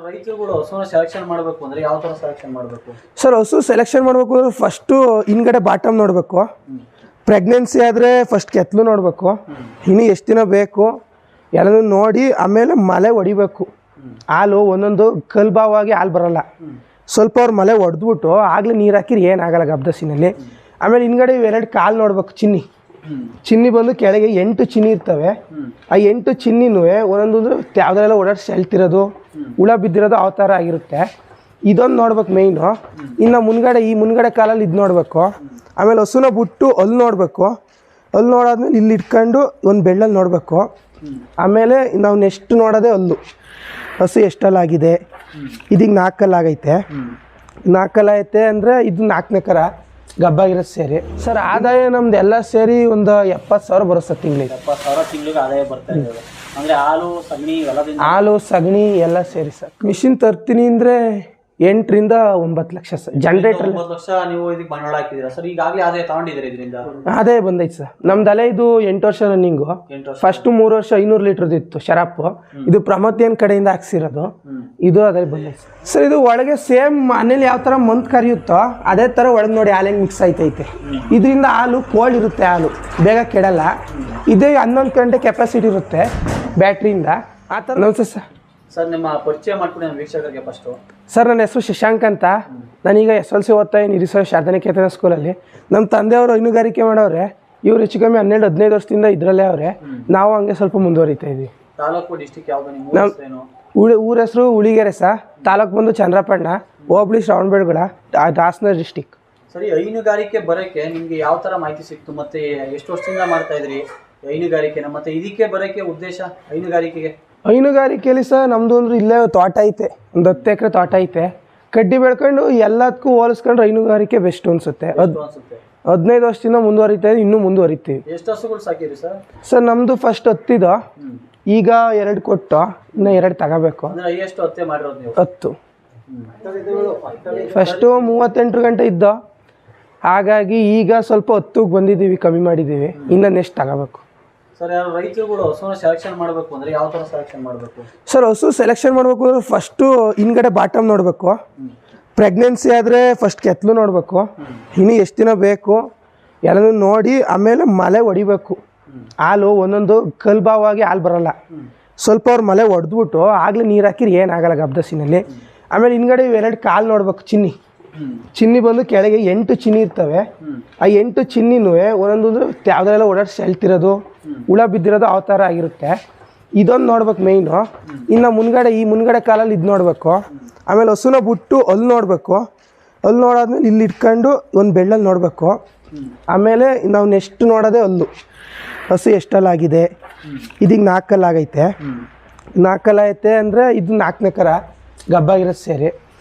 ರೈತರುಗಳು ಹಸುನ ಸೆಲೆಕ್ಷನ್ ಮಾಡಬೇಕು ಅಂದ್ರೆ ಯಾವ ತರ ಸೆಲೆಕ್ಷನ್ ಮಾಡಬೇಕು ಸರ್? ಹಸು ಸೆಲೆಕ್ಷನ್ ಮಾಡಬೇಕು ಅಂದ್ರೆ ಫಸ್ಟು ಹಿಂದ್ಗಡೆ ಬಾಟಮ್ ನೋಡಬೇಕು. ಪ್ರೆಗ್ನೆನ್ಸಿ ಆದರೆ ಫಸ್ಟ್ ಕೆತ್ತಲು ನೋಡಬೇಕು. ಇನ್ನು ಎಷ್ಟು ದಿನ ಬೇಕು ಎಲ್ಲನೂ ನೋಡಿ ಆಮೇಲೆ ಮಲೆ ಹೊಡಿಬೇಕು. ಹಾಲು ಒಂದೊಂದು ಕಲ್ಬಾವಾಗಿ ಹಾಲು ಬರೋಲ್ಲ. ಸ್ವಲ್ಪ ಅವ್ರು ಮಲೆ ಹೊಡೆದ್ಬಿಟ್ಟು ಆಗಲೇ ನೀರು ಹಾಕಿರಿ ಏನಾಗಲ್ಲ ಗಬ್ದಸಿನಲ್ಲಿ. ಆಮೇಲೆ ಹಿಂದ್ಗಡೆ ಇವೆರಡು ಕಾಲು ನೋಡ್ಬೇಕು. ಚಿನ್ನಿ ಬಂದು ಕೆಳಗೆ 8 ಚಿನ್ನಿ ಇರ್ತವೆ. ಆ 8 ಚಿನ್ನಿನೂ ಒಂದೊಂದು ಯಾವುದೆಲ್ಲ ಓಡಾಡಿಸಿ ಎಳ್ತಿರೋದು, ಹುಳ ಬಿದ್ದಿರೋದು ಆ ಥರ ಆಗಿರುತ್ತೆ. ಇದೊಂದು ನೋಡ್ಬೇಕು ಮೇಯ್ನು. ಇನ್ನು ಮುಂದ್ಗಡೆ ಕಾಲಲ್ಲಿ ಇದು ನೋಡಬೇಕು. ಆಮೇಲೆ ಹಸುನ ಬಿಟ್ಟು ಅಲ್ಲಿ ನೋಡಬೇಕು. ಅಲ್ಲಿ ನೋಡಾದ್ಮೇಲೆ ಇಲ್ಲಿ ಇಟ್ಕೊಂಡು ಒಂದು ಬೆಳ್ಳಲ್ಲಿ ನೋಡಬೇಕು. ಆಮೇಲೆ ನಾವು ನೆಕ್ಸ್ಟ್ ನೋಡೋದೇ ಹಲ್ಲು. ಹಸು ಎಷ್ಟಲ್ಲಾಗಿದೆ. ಇದೀಗ 4 ಕಲ್ಲಾಗೈತೆ. 4 ಕಲ್ಲಾಗೈತೆ ಅಂದರೆ ಇದು 4ನೇ ಕರ ಗಬ್ಬಾಗಿರೋದು ಸೇರಿ. ಸರ್ ಆದಾಯ ನಮ್ದು ಎಲ್ಲ ಸೇರಿ ಒಂದು 70,000 ಬರುತ್ತೆ ತಿಂಗಳಿಗೆ. 70,000 ತಿಂಗಳಿಗೆ ಆದಾಯ ಬರ್ತಾ ಇದೆ ಅಂದ್ರೆ ಹಾಲು ಸಗಣಿ ಎಲ್ಲ ಸೇರಿ ಸರ್. ಮಿಷಿನ್ ತರ್ತೀನಿ ಅಂದರೆ 8 ರಿಂದ 9 ಲಕ್ಷ ಸರ್. ಜನರೇಟರ್ 9 ಲಕ್ಷ ನೀವು ಇದಕ್ಕೆ ಬಂಡವಾಳ ಹಾಕಿದ್ದೀರಾ ಸರ್? ಈಗಾಗಲೇ ಆದಾಯ ತಗೊಂಡಿದ್ದೀರಾ ಇದರಿಂದ? ಆದಾಯ ಬಂದೈತೆ ಸರ್. ನಮ್ದಲ್ಲೇ ಇದು 8 ವರ್ಷ ರನ್ನಿಂಗು. ಫಸ್ಟ್ 3 ವರ್ಷ 500 ಲೀಟರ್ದು ಇತ್ತು ಶರಾಪು. ಇದು ಪ್ರಮೋತಿಯನ್ ಕಡೆಯಿಂದ ಹಾಕ್ಸಿರೋದು. ಇದು ಅದೇ ಬಂದೈತೆ ಸರ್. ಇದು ಒಳಗೆ ಸೇಮ್ ಮನೇಲಿ ಯಾವ ಥರ ಮಂತ್ ಕರಿಯುತ್ತೋ ಅದೇ ಥರ ಒಳಗೆ ನೋಡಿ ಹಾಲು ಹೆಂಗೆ ಮಿಕ್ಸ್ ಆಯ್ತೈತೆ. ಇದರಿಂದ ಹಾಲು ಕೋಲ್ಡ್ ಇರುತ್ತೆ, ಹಾಲು ಬೇಗ ಕೆಡಲ್ಲ. ಇದೇ 11 ಗಂಟೆ ಕೆಪಾಸಿಟಿ ಇರುತ್ತೆ ಬ್ಯಾಟ್ರಿಯಿಂದ ಆ ಥರ. ನಮಸ್ತೆ ಸರ್. ಸರ್ ನಿಮ್ಮ ಪರಿಚಯ ಮಾಡ್ಕೊಂಡು ನಮ್ಮ ವೀಕ್ಷಕರಿಗೆ ಫಸ್ಟು. ಸರ್ ನನ್ನ ಹೆಸರು ಶಶಾಂಕ್ ಅಂತ. ನಾನೀಗ SLC ಓದ್ತಾ ನಿರೀಶ್ವರ ಶಾರದಾನಿಕೇತನ ಸ್ಕೂಲಲ್ಲಿ. ನಮ್ಮ ತಂದೆಯವರು ಹೈನುಗಾರಿಕೆ ಮಾಡೋರೆ. ಇವ್ರು ಹೆಚ್ಚು ಕಮ್ಮಿ 12-15 ವರ್ಷದಿಂದ ಇದರಲ್ಲೇ ಅವರೇ. ನಾವು ಹಂಗೆ ಸ್ವಲ್ಪ ಮುಂದುವರಿತಾ ಇದ್ವಿ. ತಾಲೂಕು ಡಿಸ್ಟಿಕ್ ಯಾವುದು ನಿಮ್ಮ ಊರ ಹೆಸರು ಉಳಿಗೆರೆ ಸರ್. ತಾಲೂಕು ಬಂದು ಚಂದ್ರಪಟ್ಟಣ, ಹೋಬಳಿ ಶ್ರವಣಬೆಳಗೊಳ, ಹಾಸನ ಡಿಸ್ಟಿಕ್. ಸರಿ, ಹೈನುಗಾರಿಕೆ ಬರೋಕ್ಕೆ ನಿಮಗೆ ಯಾವ ಥರ ಮಾಹಿತಿ ಸಿಕ್ತು? ಮತ್ತೆ ಎಷ್ಟು ವರ್ಷದಿಂದ ಮಾಡ್ತಾ ಇದ್ರಿ ಹೈನುಗಾರಿಕೆನ? ಮತ್ತೆ ಇದಕ್ಕೆ ಬರೋಕ್ಕೆ ಉದ್ದೇಶ ಹೈನುಗಾರಿಕೆಯಲ್ಲಿ ಸರ್ ನಮ್ಮದು ಅಂದ್ರೆ ಇಲ್ಲೇ ತೋಟ ಐತೆ. ಒಂದು 10 ಎಕರೆ ತೋಟ ಐತೆ. ಕಡ್ಡಿ ಬೆಳ್ಕೊಂಡು ಎಲ್ಲದಕ್ಕೂ ಹೋಲಿಸ್ಕೊಂಡ್ರೆ ಹೈನುಗಾರಿಕೆ ಬೆಸ್ಟ್ ಅನ್ಸುತ್ತೆ. 15 ವರ್ಷದಿಂದ ಮುಂದುವರಿತಾ ಇದೆ, ಇನ್ನೂ ಮುಂದುವರಿತೀವಿ. ಎಷ್ಟು ಹಸುಗಳು ಸಾಕಿರಿ ಸರ್? ಸರ್ ನಮ್ಮದು ಫಸ್ಟ್ 10 ಈಗ 2 ಕೊಟ್ಟು ಇನ್ನು 2 ತಗೋಬೇಕು. 10 ಫಸ್ಟು 38 ಗಂಟೆ ಇದ್ದೋ. ಹಾಗಾಗಿ ಈಗ ಸ್ವಲ್ಪ 10ಕ್ಕೆ ಬಂದಿದ್ದೀವಿ, ಕಮ್ಮಿ ಮಾಡಿದ್ದೀವಿ. ಇನ್ನು ನೆಕ್ಸ್ಟ್ ತಗೋಬೇಕು. ಸರ್ ರೈತರುಗಳು ಹಸುನ ಸೆಲೆಕ್ಷನ್ ಮಾಡಬೇಕು ಅಂದ್ರೆ ಯಾವ ಥರ ಸೆಲೆಕ್ಷನ್ ಮಾಡಬೇಕು ಸರ್? ಹಸು ಸೆಲೆಕ್ಷನ್ ಮಾಡಬೇಕು ಅಂದ್ರೆ ಫಸ್ಟು ಹಿಂದ್ಗಡೆ ಬಾಟಮ್ ನೋಡಬೇಕು. ಪ್ರೆಗ್ನೆನ್ಸಿ ಆದರೆ ಫಸ್ಟ್ ಕೆತ್ತಲು ನೋಡಬೇಕು. ಇನ್ನು ಎಷ್ಟು ದಿನ ಬೇಕು ಎಲ್ಲನೂ ನೋಡಿ ಆಮೇಲೆ ಮಲೆ ಹೊಡಿಬೇಕು. ಹಾಲು ಒಂದೊಂದು ಕಲ್ಬಾವಾಗಿ ಹಾಲು ಬರೋಲ್ಲ. ಸ್ವಲ್ಪ ಅವ್ರು ಮಲೆ ಹೊಡೆದ್ಬಿಟ್ಟು ಆಗಲೇ ನೀರು ಹಾಕಿರಿ ಏನಾಗಲ್ಲ ಗಬ್ದಸಿನಲ್ಲಿ. ಆಮೇಲೆ ಹಿಂದ್ಗಡೆ ಇವೆರಡು ಕಾಲು ನೋಡ್ಬೇಕು. ಚಿನ್ನಿ ಬಂದು ಕೆಳಗೆ 8 ಚಿನ್ನಿ ಇರ್ತವೆ. ಆ 8 ಚಿನ್ನಿನೂ ಒಂದೊಂದು ಯಾವುದೆಲ್ಲ ಓಡಾಡಿಸಿ ಎಳ್ತಿರೋದು, ಹುಳ ಬಿದ್ದಿರೋದು ಆ ಥರ ಆಗಿರುತ್ತೆ. ಇದೊಂದು ನೋಡ್ಬೇಕು ಮೇಯ್ನು. ಇನ್ನು ಮುಂದ್ಗಡೆ ಕಾಲಲ್ಲಿ ಇದು ನೋಡಬೇಕು. ಆಮೇಲೆ ಹಸುನ ಬಿಟ್ಟು ಅಲ್ಲಿ ನೋಡಬೇಕು. ಅಲ್ಲಿ ನೋಡಾದ್ಮೇಲೆ ಇಲ್ಲಿ ಇಟ್ಕೊಂಡು ಒಂದು ಬೆಳ್ಳಲ್ಲಿ ನೋಡಬೇಕು. ಆಮೇಲೆ ನಾವು ನೆಕ್ಸ್ಟ್ ನೋಡೋದೇ ಹಲ್ಲು. ಹಸು ಎಷ್ಟಲ್ಲಾಗಿದೆ. ಇದೀಗ 4 ಕಲ್ಲಾಗೈತೆ. 4 ಕಲ್ಲಾಗೈತೆ ಅಂದರೆ ಇದು 4ನೇ ಕರ ಗಬ್ಬಾಗಿರೋದು ಸೇರಿ.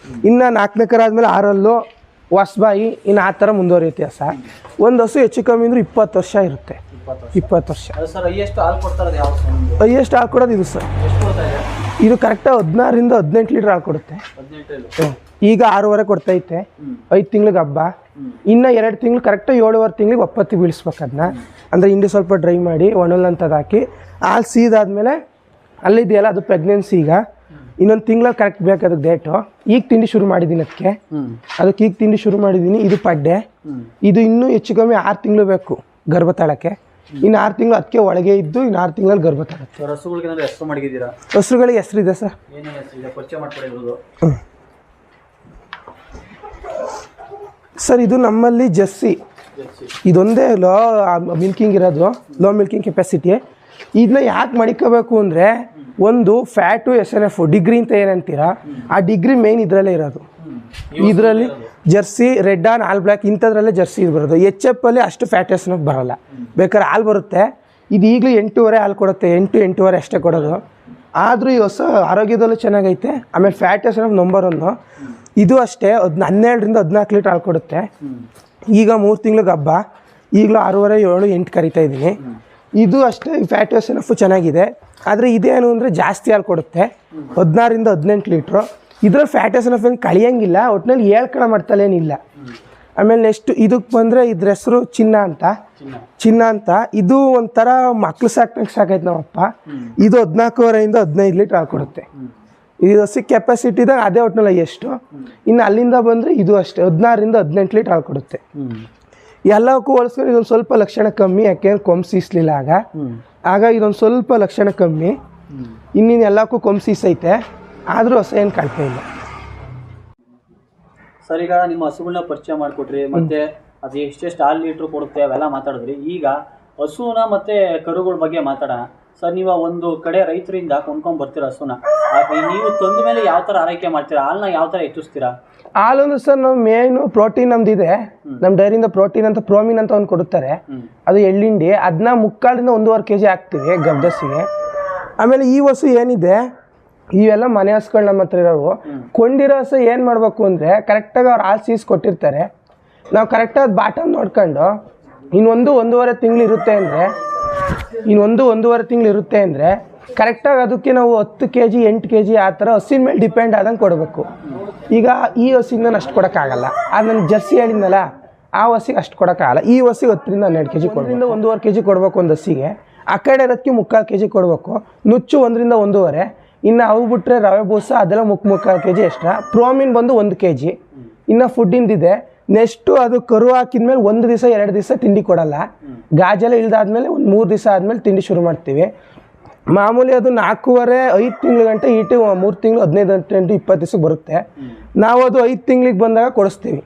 ಇನ್ನು 4ನೇ ಕರ ಆದಮೇಲೆ 6 ಹಲ್ಲು, ಹೊಸಬಾಯಿ, ಇನ್ನು ಆ ಥರ ಮುಂದುವರಿಯುತ್ತೆ ಸರ್. ಒಂದು ಹಸು ಹೆಚ್ಚು ಕಮ್ಮಿ ಅಂದ್ರೆ 20 ವರ್ಷ ಇರುತ್ತೆ. 20 ವರ್ಷ. ಹೈಯೆಸ್ಟ್ ಹಾಲು ಕೊಡೋದು ಇದು ಸರ್. ಇದು ಕರೆಕ್ಟಾಗಿ 16 ರಿಂದ 18 ಲೀಟರ್ ಹಾಲು ಕೊಡುತ್ತೆ. ಈಗ 6.5 ಕೊಡ್ತೈತೆ. 5 ತಿಂಗ್ಳಿಗೆ ಹಬ್ಬ. ಇನ್ನು 2 ತಿಂಗಳು ಕರೆಕ್ಟಾಗಿ 7.5 ತಿಂಗಳಿಗೆ ಒಪ್ಪತ್ತಿ ಬೀಳಿಸ್ಬೇಕು. ಅದನ್ನ ಅಂದರೆ ಹಿಂಡಿ ಸ್ವಲ್ಪ ಡ್ರೈ ಮಾಡಿ ಒಣಲ್ಲಂಥದ್ದು ಹಾಕಿ ಹಾಲು ಸೀದಾದ್ಮೇಲೆ ಅಲ್ಲಿದೆಯಲ್ಲ ಅದು ಪ್ರೆಗ್ನೆನ್ಸಿ. ಈಗ ಇನ್ನೊಂದು ತಿಂಗಳಲ್ಲಿ ಕರೆಕ್ಟ್ ಬೇಕು ಅದಕ್ಕೆ ಡೇಟು. ಈಗ ತಿಂಡಿ ಶುರು ಮಾಡಿದ್ದೀನಿ ಅದಕ್ಕೆ ಈಗ ತಿಂಡಿ ಶುರು ಮಾಡಿದ್ದೀನಿ. ಇದು ಪಡ್ಡೆ ಇದು ಇನ್ನೂ ಹೆಚ್ಚು ಕಮ್ಮಿ 6 ತಿಂಗಳು ಬೇಕು ಗರ್ಭ ತಾಳಕ್ಕೆ. ಇನ್ನು 6 ತಿಂಗಳು ಅದಕ್ಕೆ ಒಳಗೆ ಇದ್ದು ಇನ್ನು 6 ತಿಂಗಳಲ್ಲಿ ಗರ್ಭ ತಾಳುತ್ತೆ. ಹಸುಗಳಿಗೆ ಹೆಸರು ಮಾಡಿದ್ದೀರಾ? ಹಸುಗಳಿಗೆ ಹೆಸರಿದೆ ಸರ್. ಏನೇನು ಹೆಸರಿದೆ ಪರಿಚಯ ಮಾಡ್ಕೊಡಿರೋದು? ಸರ್ ಇದು ನಮ್ಮಲ್ಲಿ ಜರ್ಸಿ, ಇದೊಂದೇ ಲೋ ಮಿಲ್ಕಿಂಗ್ ಇರೋದು, ಲೋ ಮಿಲ್ಕಿಂಗ್ ಕೆಪಾಸಿಟಿ. ಇದನ್ನ ಯಾಕೆ ಮಡಿಕೋಬೇಕು ಅಂದರೆ, ಒಂದು ಫ್ಯಾಟು SNF ಡಿಗ್ರಿ ಅಂತ ಏನಂತೀರಾ, ಆ ಡಿಗ್ರಿ ಮೇಯ್ನ್ ಇದರಲ್ಲೇ ಇರೋದು. ಇದರಲ್ಲಿ jersey, red on, all black ಇಂಥದ್ರಲ್ಲೇ ಜರ್ಸಿ ಇದು ಬರೋದು. HF ಅಲ್ಲಿ ಅಷ್ಟು ಫ್ಯಾಟ್ SNF ಬರೋಲ್ಲ. ಬೇಕಾದ್ರೆ ಹಾಲು ಬರುತ್ತೆ. ಇದು ಈಗಲೂ 8.5 ಹಾಲು ಕೊಡುತ್ತೆ, 8-8.5 ಅಷ್ಟೇ ಕೊಡೋದು. ಆದರೂ ಈ ಹೊಸ ಆರೋಗ್ಯದಲ್ಲೂ ಚೆನ್ನಾಗೈತೆ. ಆಮೇಲೆ ಫ್ಯಾಟ್ SNF ನಂಬರ್ 1. ಇದು ಅಷ್ಟೇ 12ರಿಂದ 14 ಲೀಟ್ರ್ ಹಾಲು ಕೊಡುತ್ತೆ. ಈಗ 3 ತಿಂಗ್ಳಿಗೆ ಹಬ್ಬ, ಈಗಲೂ 6.5, 7, 8 ಕರಿತಾ ಇದ್ದೀನಿ. ಇದು ಅಷ್ಟೇ ಫ್ಯಾಟ್ SNF ಚೆನ್ನಾಗಿದೆ. ಆದರೆ ಇದೇನು ಅಂದರೆ ಜಾಸ್ತಿ ಹಾಲು ಕೊಡುತ್ತೆ, 16ರಿಂದ 18 ಲೀಟ್ರು. ಇದ್ರಲ್ಲಿ ಫ್ಯಾಟ್ SNF ಏನು ಕಳಿಯಂಗಿಲ್ಲ, ಒಟ್ಟಿನಲ್ಲಿ ಹೇಳ್ಕೊಳ ಮಾಡ್ತಲೇನಿಲ್ಲ. ಆಮೇಲೆ ನೆಕ್ಸ್ಟ್ ಇದಕ್ಕೆ ಬಂದರೆ ಇದ್ರ ಹೆಸರು ಚಿನ್ನ ಅಂತ. ಇದು ಒಂಥರ ಮಕ್ಳು ಸಾಕ್ತಂಗೆ ಸಾಕೈತೆ ನಮ್ಮಪ್ಪ. ಇದು 14.5ರಿಂದ 15 ಲೀಟ್ರ್ ಹಾಲು ಕೊಡುತ್ತೆ. ಇದು ಹಸಿ ಕೆಪಾಸಿಟಿದಾಗ ಅದೇ ಒಟ್ಟಿನಲ್ಲಿ ಎಷ್ಟು. ಇನ್ನು ಅಲ್ಲಿಂದ ಬಂದರೆ ಇದು ಅಷ್ಟೇ 16ರಿಂದ 18 ಲೀಟ್ರ್ ಹಾಲು ಕೊಡುತ್ತೆ. ಎಲ್ಲಕ್ಕೂ ಹೋಲಿಸ್ಕೊಂಡು ಇದೊಂದು ಸ್ವಲ್ಪ ಲಕ್ಷಣ ಕಮ್ಮಿ, ಯಾಕೆಂದ್ರೆ ಕೊಂಬು ಸೀಸಲಿಲ್ಲ ಆಗ ಇದೊಂದು ಸ್ವಲ್ಪ ಲಕ್ಷಣ ಕಮ್ಮಿ. ಇನ್ನಿನ್ನು ಎಲ್ಲಕ್ಕೂ ಕೊಂಬು ಸೀಸೈತೆ, ಆದರೂ ಹೊಸ ಏನು ಕಾಣ್ತಾ ಇಲ್ಲ. ಸರ್, ಈಗ ನಿಮ್ಮ ಹಸುಗಳನ್ನ ಪರಿಚಯ ಮಾಡಿಕೊಟ್ರಿ, ಮತ್ತೆ ಅದು ಎಷ್ಟೆಷ್ಟು ಹಾಲು ಲೀಟ್ರ್ ಕೊಡುತ್ತೆ ಅವೆಲ್ಲ ಮಾತಾಡಿದ್ರಿ. ಈಗ ಹಸುನ ಮತ್ತೆ ಕರುಗಳ ಬಗ್ಗೆ ಮಾತಾಡೋಣ. ಸರ್, ನೀವು ಒಂದು ಕಡೆ ರೈತರಿಂದ ಕೊಂಡ್ಕೊಂಡು ಬರ್ತೀರಾ ಹಸುನ, ನೀವು ತಂದ ಮೇಲೆ ಯಾವ ಥರ ಆರೈಕೆ ಮಾಡ್ತೀರಾ? ಹಾಲನ್ನ ಯಾವ ಥರ ಹೆಚ್ಚಿಸ್ತೀರಾ? ಹಾಲು ಅಂದ್ರೆ ಸರ್ ನಾವು ಮೇನು ಪ್ರೋಟೀನ್ ನಮ್ದಿದೆ, ನಮ್ಮ ಡೈರಿಯಿಂದ ಪ್ರೋಟೀನ್ ಅಂತ ಪ್ರೋಮಿನ್ ಅಂತ ಒಂದು ಕೊಡುತ್ತಾರೆ, ಅದು ಎಳ್ಳಿಂಡಿ. ಅದನ್ನ 3/4ರಿಂದ 1.5 kg ಹಾಕ್ತೀವಿ ಗಬ್ದಸಿಗೆ. ಆಮೇಲೆ ಈ ಹಸು ಏನಿದೆ, ಇವೆಲ್ಲ ಮನೆ ಹಸುಗಳು ನಮ್ಮ ಹತ್ರ ಇರೋವು. ಕೊಂಡಿರೋ ಹಸು ಏನು ಮಾಡಬೇಕು ಅಂದರೆ, ಕರೆಕ್ಟಾಗಿ ಅವ್ರು ಹಾಲು ಸೀಸ್ ಕೊಟ್ಟಿರ್ತಾರೆ, ನಾವು ಕರೆಕ್ಟಾಗಿ ಬಾಟಮ್ ನೋಡ್ಕೊಂಡು ಇನ್ನೊಂದು 1.5 ತಿಂಗಳು ಇರುತ್ತೆ ಅಂದರೆ ಕರೆಕ್ಟಾಗಿ ಅದಕ್ಕೆ ನಾವು 10 kg 8 kg ಆ ಥರ ಹಸಿನ ಮೇಲೆ ಡಿಪೆಂಡ್ ಆದಂಗೆ ಕೊಡಬೇಕು. ಈಗ ಈ ಹಸಿಗೆ ನಾನು ಅಷ್ಟು ಕೊಡೋಕ್ಕಾಗಲ್ಲ, ಅದು ನಾನು ಜರ್ಸಿ ಹೇಳಿದ್ನಲ್ಲ, ಆ ಹಸಿಗೆ ಅಷ್ಟು ಕೊಡೋಕ್ಕಾಗಲ್ಲ. ಈ ಹಸಿಗೆ 10ರಿಂದ 12 kg ಕೊಡೋದ್ರಿಂದ 1.5 kg ಕೊಡಬೇಕು ಒಂದು ಹಸಿಗೆ. ಆ ಕಡೆ ಇರೋದಕ್ಕೆ 3/4 kg ಕೊಡಬೇಕು. ನುಚ್ಚು 1ರಿಂದ 1.5. ಇನ್ನು ಅವು ಬಿಟ್ಟರೆ ರವೆ ಬೂಸ ಅದೆಲ್ಲ 3/4 kg ಎಕ್ಸ್ಟ್ರಾ. ಪ್ರೋಮಿನ್ ಬಂದು 1 kg. ಇನ್ನು ಫುಡ್ಡಿಂದಿದೆ. ನೆಕ್ಸ್ಟು ಅದು ಕರು ಹಾಕಿದ್ಮೇಲೆ 1 ದಿವಸ 2 ದಿವಸ ತಿಂಡಿ ಕೊಡಲ್ಲ. ಗಾಜೆಲ್ಲ ಇಳ್ದಾದ್ಮೇಲೆ ಒಂದು 3 ದಿವಸ ಆದಮೇಲೆ ತಿಂಡಿ ಶುರು ಮಾಡ್ತೀವಿ. ಮಾಮೂಲಿ ಅದು 4.5-5 ತಿಂಗಳ ಗಂಟೆ ಈಟು 3 ತಿಂಗಳು 15-20 ದಿವಸಕ್ಕೆ ಬರುತ್ತೆ. ನಾವು ಅದು 5 ತಿಂಗಳಿಗೆ ಬಂದಾಗ ಕೊಡಿಸ್ತೀವಿ,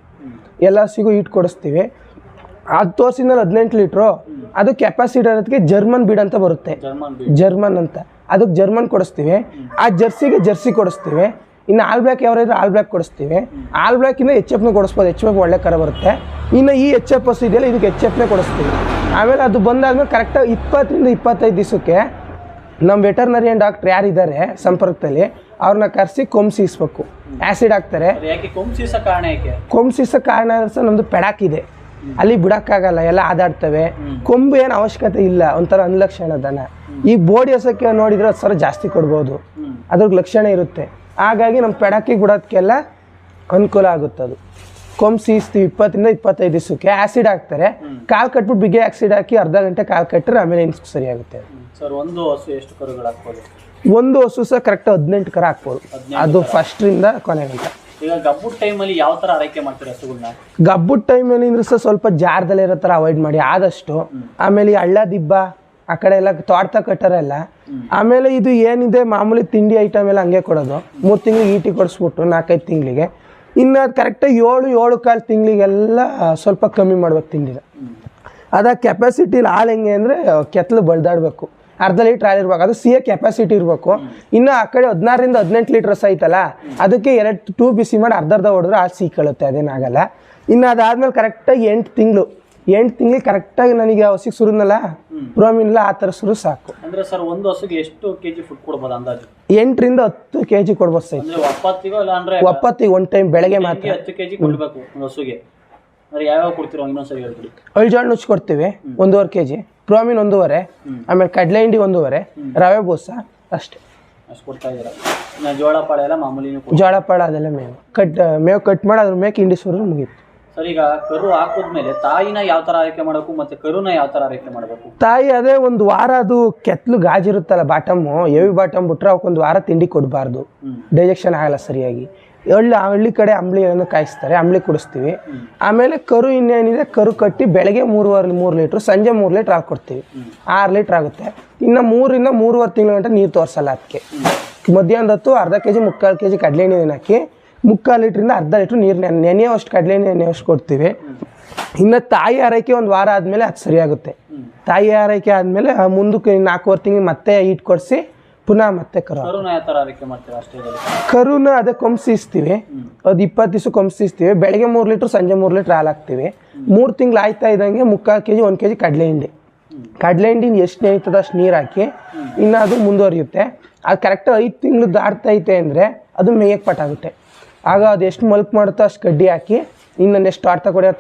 ಎಲ್ಲ ಹಸಿಗೂ ಈಟ್ ಕೊಡಿಸ್ತೀವಿ. ಅದು ತೋರಿಸಿದ್ಮೇಲೆ 18 ಲೀಟ್ರು. ಅದು ಕೆಪಾಸಿಟಿ ಇರೋದಕ್ಕೆ ಜರ್ಮನ್ ಬೀಡ್ ಅಂತ ಬರುತ್ತೆ, ಜರ್ಮನ್ ಅಂತ, ಅದಕ್ಕೆ ಜರ್ಮನ್ ಕೊಡಿಸ್ತೀವಿ. ಆ ಜರ್ಸಿಗೆ ಜರ್ಸಿ ಕೊಡಿಸ್ತೀವಿ. ಇನ್ನು ಆಲ್ ಬ್ಲ್ಯಾಕ್ ಯಾವ್ದಾದ್ರು ಆಲ್ ಬ್ಲ್ಯಾಕ್ ಕೊಡಿಸ್ತೀವಿ. ಆಲ್ ಬ್ಲ್ಯಾಕಿಂದ HFನ ಕೊಡಿಸ್ಬೋದು, HF ಒಳ್ಳೆ ಕರ ಬರುತ್ತೆ. ಇನ್ನು ಈ HF ಹಸು ಇದೆಯಲ್ಲ, ಇದಕ್ಕೆ HFನೇ ಕೊಡಿಸ್ತೀವಿ. ಆಮೇಲೆ ಅದು ಬಂದಾದ್ಮೇಲೆ ಕರೆಕ್ಟಾಗಿ 20ರಿಂದ 25 ದಿವಸಕ್ಕೆ ನಮ್ಮ ವೆಟರ್ನರಿಯನ್ ಡಾಕ್ಟ್ರ್ ಯಾರಿದ್ದಾರೆ ಸಂಪರ್ಕದಲ್ಲಿ, ಅವ್ರನ್ನ ಕರೆಸಿ ಕೊಂಬು ಸೀಸ್ಬೇಕು. ಆ್ಯಸಿಡ್ ಹಾಕ್ತಾರೆ. ಕೊಂಬು ಸೀಸೋ ಕಾರಣ ಸರ್, ನಮ್ಮದು ಪೆಡಾಕಿದೆ, ಅಲ್ಲಿ ಬಿಡೋಕ್ಕಾಗಲ್ಲ, ಎಲ್ಲ ಆದಾಡ್ತವೆ. ಕೊಂಬು ಏನು ಅವಶ್ಯಕತೆ ಇಲ್ಲ, ಒಂಥರ ಅನ್ಲಕ್ಷಣ ದನ. ಈ ಬೋಡಿ ಹಸಕ್ಕೆ ನೋಡಿದ್ರೆ 10 ಜಾಸ್ತಿ ಕೊಡ್ಬೋದು, ಅದ್ರಿಗೆ ಲಕ್ಷಣ ಇರುತ್ತೆ. ಹಾಗಾಗಿ ನಮ್ಮ ಪೆಡಾಕಿಗೆ ಬಿಡೋದಕ್ಕೆಲ್ಲ ಅನುಕೂಲ ಆಗುತ್ತೆ. ಅದು ಕೊಂಬು ಸೀಸ್ತೀವಿ 20ರಿಂದ 25 ದಿವಸಕ್ಕೆ. ಆ್ಯಸಿಡ್ ಹಾಕ್ತಾರೆ, ಕಾಲು ಕಟ್ಬಿಟ್ಟು ಬಿಗಿ ಆ್ಯಸಿಡ್ ಹಾಕಿ ಅರ್ಧ ಗಂಟೆ ಕಾಲು ಕಟ್ಟರೆ ಆಮೇಲೆ ಏನು ಸರಿಯಾಗುತ್ತೆ. ಸರ್, ಒಂದು ಹಸು ಎಷ್ಟು ಕರುಗಳು ಹಾಕ್ಬೋದು? ಒಂದು ಹಸು ಸಹ ಕರೆಕ್ಟ್ 18 ಕರ ಹಾಕ್ಬೋದು, ಅದು ಫಸ್ಟ್ರಿಂದ ಕೊನೆ ಗಂಟ. ಈಗ ಗಬ್ಬುಟ್ ಟೈಮಲ್ಲಿ ಯಾವ ಥರ ಆರೈಕೆ ಮಾಡ್ತೀರಾ ಹಸುಗಳನ್ನ? ಗಬ್ಬುಟ್ ಟೈಮಲ್ಲಿ ಅಂದ್ರೆ ಸಹ ಸ್ವಲ್ಪ ಜಾರದಲ್ಲೇ ಇರೋ ಥರ ಅವಾಯ್ಡ್ ಮಾಡಿ ಆದಷ್ಟು. ಆಮೇಲೆ ಈ ಹಳ್ಳ ದಿಬ್ಬ ಆ ಕಡೆ ಎಲ್ಲ ತೋಡ್ತಾ ಕಟ್ಟಾರೆಲ್ಲ. ಆಮೇಲೆ ಇದು ಏನಿದೆ ಮಾಮೂಲಿ ತಿಂಡಿ ಐಟಮ್ ಎಲ್ಲ ಹಂಗೆ ಕೊಡೋದು. 3 ತಿಂಗಳಿಗೆ ಈಟಿ ಕೊಡಿಸ್ಬಿಟ್ಟು 4-5 ತಿಂಗಳಿಗೆ. ಇನ್ನು ಅದು ಕರೆಕ್ಟಾಗಿ 7-7.25 ತಿಂಗಳಿಗೆಲ್ಲ ಸ್ವಲ್ಪ ಕಮ್ಮಿ ಮಾಡ್ಬೇಕು ತಿಂಡಿನ. ಅದ ಕೆಪಾಸಿಟಿಲಿ ಹಾಲು ಹೆಂಗೆ ಅಂದರೆ ಕೆತ್ತಲು ಬಳ್ದಾಡಬೇಕು, ಅರ್ಧ ಲೀಟ್ರ್ ಹಾಲು ಇರ್ಬೇಕು, ಅದು ಸಿಹಿ ಕೆಪಾಸಿಟಿ ಇರಬೇಕು. ಇನ್ನು ಆ ಕಡೆ 16ರಿಂದ 18 ಲೀಟ್ರ್ ರಸ ಐತಲ್ಲ, ಅದಕ್ಕೆ 2 ಬಿಸಿ ಮಾಡಿ ಅರ್ಧ ಹೊಡೆದ್ರೆ ಹಾಲು ಸಿಹಿ ಕಳುತ್ತೆ, ಅದೇನಾಗಲ್ಲ. ಇನ್ನು ಅದಾದ್ಮೇಲೆ ಕರೆಕ್ಟಾಗಿ 8 ತಿಂಗಳಿಗೆ ಕರೆಕ್ಟಾಗಿ ನನಗೆ ಹಸಿಗೆ ಸುರಿದ್ನಲ್ಲ ಪ್ರೋಮಿನ್ಲ ಆ ಥರ ಸುರು ಸಾಕು. ಅಂದರೆ ಸರ್, ಒಂದು ಹಸುಗೆ ಎಷ್ಟು kg ಫುಡ್ ಕೊಡ್ಬೋದು ಅಂದಾಜು? 8ರಿಂದ 10 kg ಕೊಡ್ಬೋದು ಸರ್. ಒಪ್ಪತ್ತಿಗೆ ಒಂದು ಟೈಮ್ ಬೆಳಗ್ಗೆ ಮಾತ್ರ 10 kg ಕೊಡಬೇಕು ಒಂದು ಹಸುಗೆ. ಅಂದರೆ ಯಾವ್ಯಾವ ಕೊಡ್ತೀರೋ ಇನ್ನೊಂದ್ಸರಿ ಹೇಳ್ಬಿಡಿ. ಅಳ್ಜೋಳ ನುಚ್ಚು ಕೊಡ್ತೀವಿ 1.5 kg, ಪ್ರೋಮಿನ್ 1.5, ಆಮೇಲೆ ಕಡಲೆ ಹಿಂಡಿ 1.5, ರವೆ ಬೂಸ ಅಷ್ಟೇ. ಅಷ್ಟು ಕೊಡ್ತಾ ಇದ್ದೀರಾ? ಜೋಳ ಪಾಳ ಎಲ್ಲ ಮಾಮೂಲಿ? ಜೋಳ ಪಾಳ ಅದೆಲ್ಲ ಮೇವು ಕಟ್ ಮಾಡಿ ಅದ್ರ ಮೇಲೆ ಹಿಂಡಿ ಸುರು ಮುಗೀತು. ಸರ್, ಈಗ ಕರು ಹಾಕಿದ್ಮೇಲೆ ತಾಯಿನ ಯಾವ ಥರ ಆರೈಕೆ ಮಾಡಬೇಕು ಮತ್ತು ಕರುನ ಯಾವ ಥರ ಆರೈಕೆ ಮಾಡಬೇಕು? ತಾಯಿ ಅದೇ ಒಂದು ವಾರ ಅದು ಕೆತ್ತಲು ಗಾಜಿರುತ್ತಲ್ಲ ಬಾಟಮ್ಮು, ಹೆವಿ ಬಾಟಮ್ ಬಿಟ್ರೆ ಅವಕ್ಕೊಂದು ವಾರ ತಿಂಡಿ ಕೊಡಬಾರ್ದು, ಡೈಜೆಕ್ಷನ್ ಆಗಲ್ಲ ಸರಿಯಾಗಿ. ಹಳ್ಳಿ ಕಡೆ ಅಂಬ್ಲಿಯನ್ನು ಕಾಯಿಸ್ತಾರೆ, ಅಂಬ್ಲಿ ಕುಡಿಸ್ತೀವಿ. ಆಮೇಲೆ ಕರು ಇನ್ನೇನಿದೆ ಕರು ಕಟ್ಟಿ ಬೆಳಗ್ಗೆ 3 ಲೀಟ್ರ್, ಸಂಜೆ 3 ಲೀಟ್ರ್ ಹಾಕಿ ಕೊಡ್ತೀವಿ. 6 ಲೀಟ್ರ್ ಆಗುತ್ತೆ. ಇನ್ನು 3 ರಿಂದ 3.5 ತಿಂಗಳ ಗಂಟೆ ನೀರು ತೋರಿಸಲ್ಲ. ಅದಕ್ಕೆ ಮಧ್ಯಾಹ್ನದ ಹೊತ್ತು ಅರ್ಧ ಕೆಜಿ 3/4 ಕೆಜಿ ಕಡಲೆ ಎಣ್ಣೆ ಹಾಕಿ 3/4 ಲೀಟ್ರಿಂದ ಅರ್ಧ ಲೀಟ್ರ್ ನೀರು ನೆನೆಯೋಷ್ಟು ಕಡಲೆ ಎಣ್ಣೆ ನೆನೆಯೋಷ್ಟು ಕೊಡ್ತೀವಿ. ಇನ್ನು ತಾಯಿ ಆರೈಕೆ 1 ವಾರ ಆದಮೇಲೆ ಅದು ಸರಿಯಾಗುತ್ತೆ. ತಾಯಿ ಆರೈಕೆ ಆದಮೇಲೆ ಮುಂದಕ್ಕೆ 4.5 ತಿಂಗಳು ಮತ್ತೆ ಈಟ್ ಕೊಡಿಸಿ ಪುನಃ ಮತ್ತೆ ಕರುನ ಅದೇ ಕೊಂಬಿಸ್ತೀವಿ. ಅದು 20 ದಿವಸ ಕೊಂಬಿಸ್ತೀವಿ. ಬೆಳಗ್ಗೆ 3 ಲೀಟ್ರ್, ಸಂಜೆ 3 ಲೀಟ್ರ್ ಹಾಲು ಹಾಕ್ತೀವಿ. 3 ತಿಂಗಳು ಆಯ್ತಾ ಇದ್ದಂಗೆ 3/4 ಕೆಜಿ 1 ಕೆಜಿ ಕಡಲೆ ಹಿಂಡಿ ಎಷ್ಟು ನೇಯ್ತದ ಅಷ್ಟು ನೀರು ಹಾಕಿ ಇನ್ನು ಅದು ಮುಂದುವರಿಯುತ್ತೆ. ಅದು ಕರೆಕ್ಟ್ 5 ತಿಂಗಳು ದಾಟ್ತೈತೆ ಅಂದರೆ ಅದು ಮೇಯಕ್ಕೆ ಪಟ್ಟಾಗುತ್ತೆ. ಆಗ ಅದು ಎಷ್ಟು ಮಲ್ಕ್ ಮಾಡುತ್ತೋ ಅಷ್ಟು ಕಡ್ಡಿ ಹಾಕಿ ಇನ್ನು ನೆಕ್ಸ್ಟ್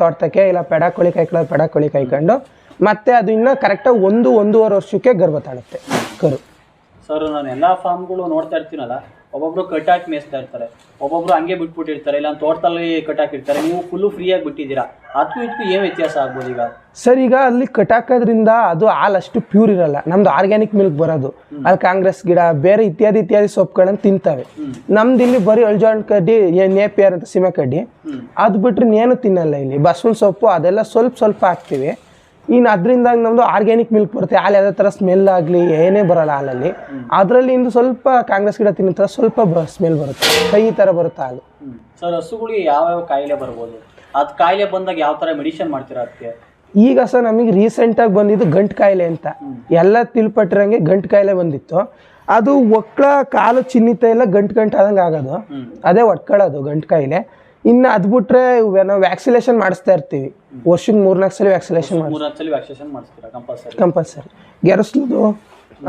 ತೋಟಕ್ಕೆ ಇಲ್ಲ ಪೆಡ ಕೋಳಿ ಕಾಯ್ಕೊಂಡು ಮತ್ತೆ ಅದು ಇನ್ನು ಕರೆಕ್ಟಾಗಿ 1-1.5 ವರ್ಷಕ್ಕೆ ಗರ್ಭ ತಾಳುತ್ತೆ ಕರು. ಸರ್ ನಾನು ಎಲ್ಲಾ ಫಾರ್ಮ್ಗಳು ನೋಡ್ತಾ ಇರ್ತೀನಲ್ಲ, ಒಬ್ಬೊಬ್ರು ಕಟ್ಟಾಕಿ ಮೇಯಿಸ್ತಾ ಇರ್ತಾರೆ, ಒಬ್ಬೊಬ್ರು ಹಂಗೆ ಬಿಟ್ಬಿಟ್ಟಿರ್ತಾರೆ, ಇಲ್ಲ ತೋಟದಲ್ಲಿ ಕಟ್ಟಾಕಿರ್ತಾರೆ. ನೀವು ಫುಲ್ಲು ಫ್ರೀಯಾಗಿ ಬಿಟ್ಟಿದ್ದೀರಾ. ಅದಕ್ಕೂ ಇದಕ್ಕೂ ಏನು ವ್ಯತ್ಯಾಸ ಆಗ್ಬೋದು ಈಗ? ಸರ್ ಈಗ ಅಲ್ಲಿ ಕಟ್ಟಾಕೋದ್ರಿಂದ ಅದು ಹಾಲು ಅಷ್ಟು ಪ್ಯೂರ್ ಇರಲ್ಲ. ನಮ್ದು ಆರ್ಗ್ಯಾನಿಕ್ ಮಿಲ್ಕ್ ಬರೋದು. ಅಲ್ಲಿ ಕಾಂಗ್ರೆಸ್ ಗಿಡ ಬೇರೆ ಇತ್ಯಾದಿ ಸೊಪ್ಪುಗಳನ್ನು ತಿಂತವೆ. ನಮ್ದು ಇಲ್ಲಿ ಬರೀ ಅಳ್ಜಾಣ್ ಕಡ್ಡಿ, ನೇಪಿಯರ್ ಅಂತ ಸೀಮೆ ಕಡ್ಡಿ, ಅದು ಬಿಟ್ರೆ ಏನು ತಿನ್ನಲ್ಲ. ಇಲ್ಲಿ ಬಸವನ ಸೊಪ್ಪು ಅದೆಲ್ಲ ಸ್ವಲ್ಪ ಹಾಕ್ತಿವಿ. ಇನ್ನು ಅದರಿಂದ ನಮ್ಮದು ಆರ್ಗ್ಯಾನಿಕ್ ಮಿಲ್ಕ್ ಬರುತ್ತೆ. ಹಾಲು ಯಾವುದೇ ಥರ ಸ್ಮೆಲ್ ಆಗಲಿ ಏನೇ ಬರೋಲ್ಲ ಹಾಲಲ್ಲಿ. ಅದರಲ್ಲಿ ಇಂದು ಸ್ವಲ್ಪ ಕಾಂಗ್ರೆಸ್ ಗಿಡ ತಿನ್ನೋ ಥರ ಸ್ವಲ್ಪ ಸ್ಮೆಲ್ ಬರುತ್ತೆ, ಕೈ ಥರ ಬರುತ್ತೆ ಹಾಲು. ಸರ್ ಹಸುಗಳಿಗೆ ಯಾವ ಕಾಯಿಲೆ ಬರ್ಬೋದು? ಅದು ಕಾಯಿಲೆ ಬಂದಾಗ ಯಾವ ಥರ ಮೆಡಿಸಿನ್ ಮಾಡ್ತೀರಾ ಅದಕ್ಕೆ? ಈಗ ಸರ್ ನಮಗೆ ರೀಸೆಂಟಾಗಿ ಬಂದಿದ್ದು ಗಂಟು ಕಾಯಿಲೆ ಅಂತ. ಎಲ್ಲ ತಿಳ್ಪಟ್ಟಿರಂಗೆ ಗಂಟು ಕಾಯಿಲೆ ಬಂದಿತ್ತು. ಅದು ಒಕ್ಕಳ ಕಾಲು ಚಿನ್ನಿತ ಎಲ್ಲ ಗಂಟು ಆದಂಗೆ ಆಗೋದು, ಅದೇ ಒಟ್ಕೊಳ್ಳೋದು ಗಂಟು ಕಾಯಿಲೆ. ಇನ್ನು ಅದು ಬಿಟ್ರೆ ನಾವು ವ್ಯಾಕ್ಸಿನೇಷನ್ ಮಾಡಿಸ್ತಾ ಇರ್ತೀವಿ. ವರ್ಷಕ್ಕೆ 3-4 ಸಲ ವ್ಯಾಕ್ಸಿನೇಷನ್ ಕಂಪಲ್ಸರಿ. ಗೆರಸ್ಲದು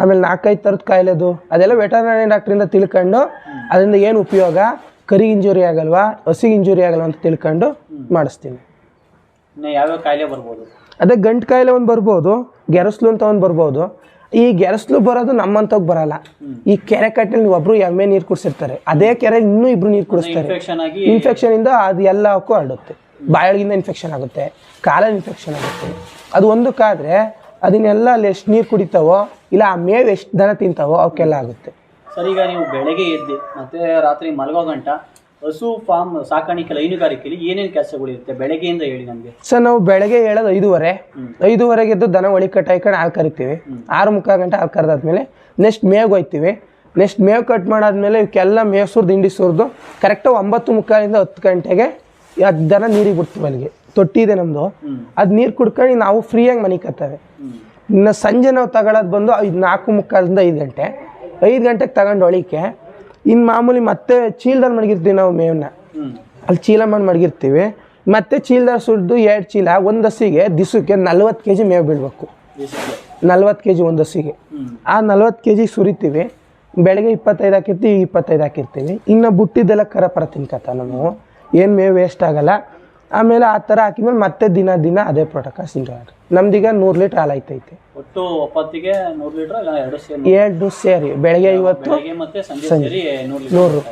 ಆಮೇಲೆ 4-5 ಥರದ ಕಾಯಿಲೆದು ಅದೆಲ್ಲ ವೆಟರ್ನರಿ ಡಾಕ್ಟ್ರಿಂದ ತಿಳ್ಕೊಂಡು ಅದರಿಂದ ಏನು ಉಪಯೋಗ, ಕರಿಗೆ ಇಂಜುರಿ ಆಗಲ್ವಾ, ಹಸಿಗೆ ಇಂಜುರಿ ಆಗಲ್ವಾ ಅಂತ ತಿಳ್ಕೊಂಡು ಮಾಡಿಸ್ತೀವಿ. ಯಾವ್ಯಾವ ಕಾಯಿಲೆ ಬರ್ಬೋದು? ಅದೇ ಗಂಟು ಕಾಯಿಲೆ ಒಂದು ಬರ್ಬೋದು, ಗೆರಸ್ಲು ಅಂತ ಒಂದು ಬರ್ಬೋದು. ಈ ಗೆರಸ್ಲು ಬರೋದು ನಮ್ಮಂತವ್ಗೆ ಬರಲ್ಲ. ಈ ಕೆರೆ ಕಟ್ಟೆಲಿ ಒಬ್ರು ಎಮ್ಮೆ ನೀರು ಕುಡಿಸಿರ್ತಾರೆ, ಅದೇ ಕೆರೆ ಇನ್ನೂ ಇಬ್ರು ನೀರು ಕುಡಿಸ್ತಾರೆ. ಇನ್ಫೆಕ್ಷನ್ ಇಂದ ಅದು ಎಲ್ಲಕ್ಕೂ ಹರಡುತ್ತೆ. ಬಾಯೊಳಗಿಂದ ಇನ್ಫೆಕ್ಷನ್ ಆಗುತ್ತೆ, ಕಾಲಲ್ಲಿ ಇನ್ಫೆಕ್ಷನ್ ಆಗುತ್ತೆ. ಅದು ಒಂದಕ್ಕಾದ್ರೆ ಅದನ್ನೆಲ್ಲ ಅಲ್ಲಿ ಎಷ್ಟು ನೀರು ಕುಡಿತಾವೋ ಇಲ್ಲ ಆ ಮೇವು ಎಷ್ಟು ದನ ತಿಂತಾವೋ ಅವಕ್ಕೆಲ್ಲ ಆಗುತ್ತೆ. ಸರ್ ಈಗ ನೀವು ಬೆಳಗ್ಗೆ ಎದ್ದು ಮತ್ತೆ ರಾತ್ರಿ ಮಲಗೋ ಗಂಟ ಹಸು ಫಾರ್ಮ್ ಸಾಕಾಣಿಕೆ ಹೈನುಗಾರಿಕೆಯಲ್ಲಿ ಏನೇನು ಕೆಲಸಗಳಿರುತ್ತೆ ಬೆಳಗ್ಗೆಯಿಂದ ಹೇಳಿ ನಮಗೆ? ಸರ್ ನಾವು ಬೆಳಗ್ಗೆ ಹೇಳೋದು 5:30 ಎದ್ದು ದನ ಒಳಿ ಕಟ್ಟಾಯ್ಕೊಂಡು ಹಾಲು ಕರಿತೀವಿ. 6:45 ಗಂಟೆ ಹಾಲು ಕರೆದಾದ್ಮೇಲೆ ನೆಕ್ಸ್ಟ್ ಮೇವು ಹೋಯ್ತೀವಿ. ನೆಕ್ಸ್ಟ್ ಮೇವು ಕಟ್ ಮಾಡಾದ್ಮೇಲೆ ಇವಕ್ಕೆಲ್ಲ ಮೇವು ಸುರಿದು ಹಿಂಡಿ ಸುರಿದು ಕರೆಕ್ಟಾಗಿ 9:45 ರಿಂದ 10 ಗಂಟೆಗೆ ಅದು ದನ ನೀರಿಗೆ ಬಿಡ್ತೀವಿ. ಅಲ್ಲಿಗೆ ತೊಟ್ಟಿ ಇದೆ ನಮ್ಮದು, ಅದು ನೀರು ಕುಡ್ಕೊಂಡು ನಾವು ಫ್ರೀಯಾಗಿ ಮನೆ ಕತ್ತವೆ. ಇನ್ನು ಸಂಜೆ ನಾವು ತಗೊಳ್ಳೋದು ಬಂದು 4:45 ರಿಂದ 5 ಗಂಟೆ. 5 ಗಂಟೆಗೆ ತಗೊಂಡು ಒಳಿಕೆ ಇನ್ನು ಮಾಮೂಲಿ ಮತ್ತೆ ಚೀಲದಲ್ಲಿ ಮಡಗಿರ್ತೀವಿ ನಾವು ಮೇವನ್ನ. ಅಲ್ಲಿ ಚೀಲ ಮಾಡಿ ಮಡಗಿರ್ತೀವಿ. ಮತ್ತೆ ಚೀಲದಲ್ಲಿ ಸುರಿದು 2 ಚೀಲ ಒಂದು ಹಸಿಗೆ ದಿವಸಕ್ಕೆ 40 ಕೆಜಿ ಮೇವು ಬೀಳ್ಬೇಕು. 40 ಕೆಜಿ ಒಂದು ಹಸಿಗೆ. ಆ 40 ಕೆಜಿ ಸುರಿತೀವಿ. ಬೆಳಗ್ಗೆ 25 ಹಾಕಿರ್ತೀವಿ, 25 ಹಾಕಿರ್ತೀವಿ. ಇನ್ನು ಬುಟ್ಟಿದ್ದೆಲ್ಲ ಕರ ತಿನ್ಕತ್ತ ನಾವು, ಏನು ಮೇವು ವೇಸ್ಟ್ ಆಗಲ್ಲ. ಆಮೇಲೆ ಆ ಥರ ಹಾಕಿದ್ಮೇಲೆ ಮತ್ತೆ ದಿನ ಅದೇ ಪ್ರೋಟೋಕಾಲ್ ಸಿಂಗಾಡ್ರಿ. ನಮ್ದೀಗ 100 ಲೀಟ್ರ್ ಹಾಲು ಆಯ್ತೈತೆ. ಒಟ್ಟು ಒಪ್ಪತ್ತಿಗೆ 100 ಲೀಟರ್ 2 ಸೇರಿ ಬೆಳಗ್ಗೆ 50 ಮತ್ತೆ ಸಂಜೆ 100.